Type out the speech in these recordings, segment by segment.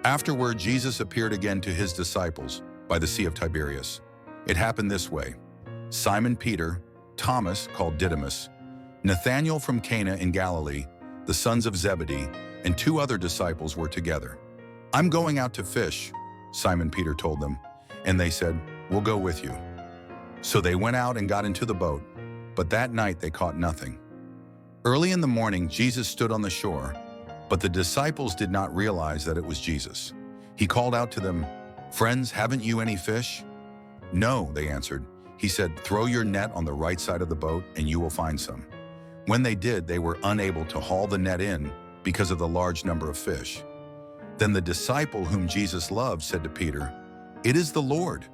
Afterward, Jesus appeared again to his disciples by the Sea of Tiberias. It happened this way. Simon Peter, Thomas, called Didymus, Nathanael from Cana in Galilee, the sons of Zebedee, and 2 other disciples were together. "I'm going out to fish," Simon Peter told them, and they said, "We'll go with you." So they went out and got into the boat, but that night they caught nothing. Early in the morning, Jesus stood on the shore, but the disciples did not realize that it was Jesus. He called out to them, "Friends, haven't you any fish?" "No," they answered. He said, "Throw your net on the right side of the boat and you will find some." When they did, they were unable to haul the net in because of the large number of fish. Then the disciple whom Jesus loved said to Peter, "It is the Lord."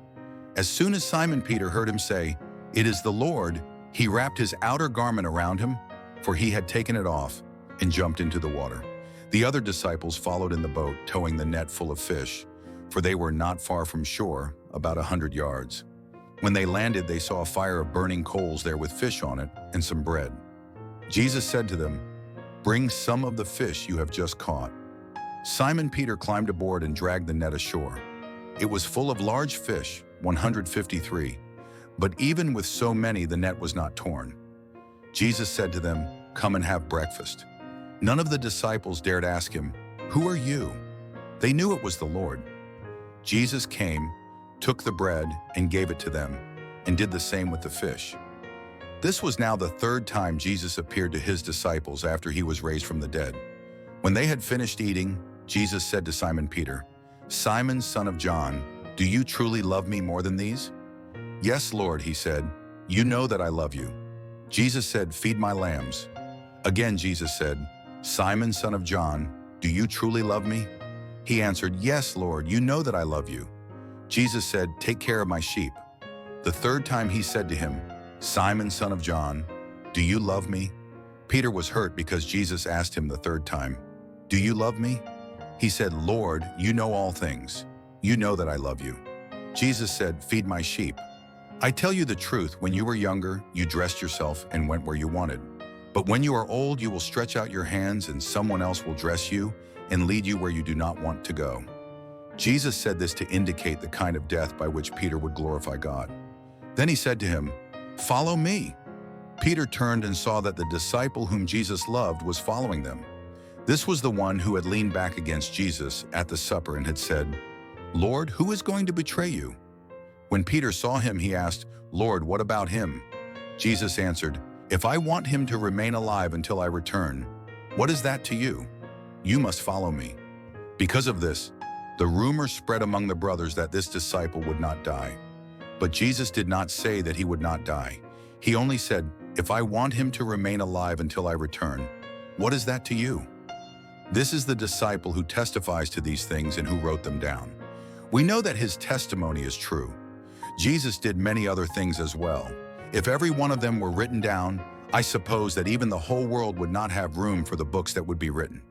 As soon as Simon Peter heard him say, "It is the Lord," he wrapped his outer garment around him, for he had taken it off, and jumped into the water. The other disciples followed in the boat, towing the net full of fish, for they were not far from shore, about 100 yards. When they landed, they saw a fire of burning coals there with fish on it and some bread. Jesus said to them, "Bring some of the fish you have just caught." Simon Peter climbed aboard and dragged the net ashore. It was full of large fish, 153, but even with so many, the net was not torn. Jesus said to them, "Come and have breakfast." None of the disciples dared ask him, "Who are you?" They knew it was the Lord. Jesus came, took the bread, and gave it to them, and did the same with the fish. This was now the 3rd time Jesus appeared to his disciples after he was raised from the dead. When they had finished eating, Jesus said to Simon Peter, "Simon, son of John, do you truly love me more than these?" "Yes, Lord," he said, "you know that I love you." Jesus said, "Feed my lambs." Again Jesus said, "Simon, son of John, do you truly love me?" He answered, "Yes, Lord, you know that I love you." Jesus said, "Take care of my sheep." The 3rd time he said to him, "Simon, son of John, do you love me?" Peter was hurt because Jesus asked him the 3rd time, "Do you love me?" He said, "Lord, you know all things. You know that I love you." Jesus said, "Feed my sheep. I tell you the truth, when you were younger, you dressed yourself and went where you wanted. But when you are old, you will stretch out your hands and someone else will dress you and lead you where you do not want to go." Jesus said this to indicate the kind of death by which Peter would glorify God. Then he said to him, "Follow me." Peter turned and saw that the disciple whom Jesus loved was following them. This was the one who had leaned back against Jesus at the supper and had said, "Lord, who is going to betray you?" When Peter saw him, he asked, "Lord, what about him?" Jesus answered, "If I want him to remain alive until I return, what is that to you? You must follow me." Because of this, the rumor spread among the brothers that this disciple would not die. But Jesus did not say that he would not die. He only said, "If I want him to remain alive until I return, what is that to you?" This is the disciple who testifies to these things and who wrote them down. We know that his testimony is true. Jesus did many other things as well. If every one of them were written down, I suppose that even the whole world would not have room for the books that would be written.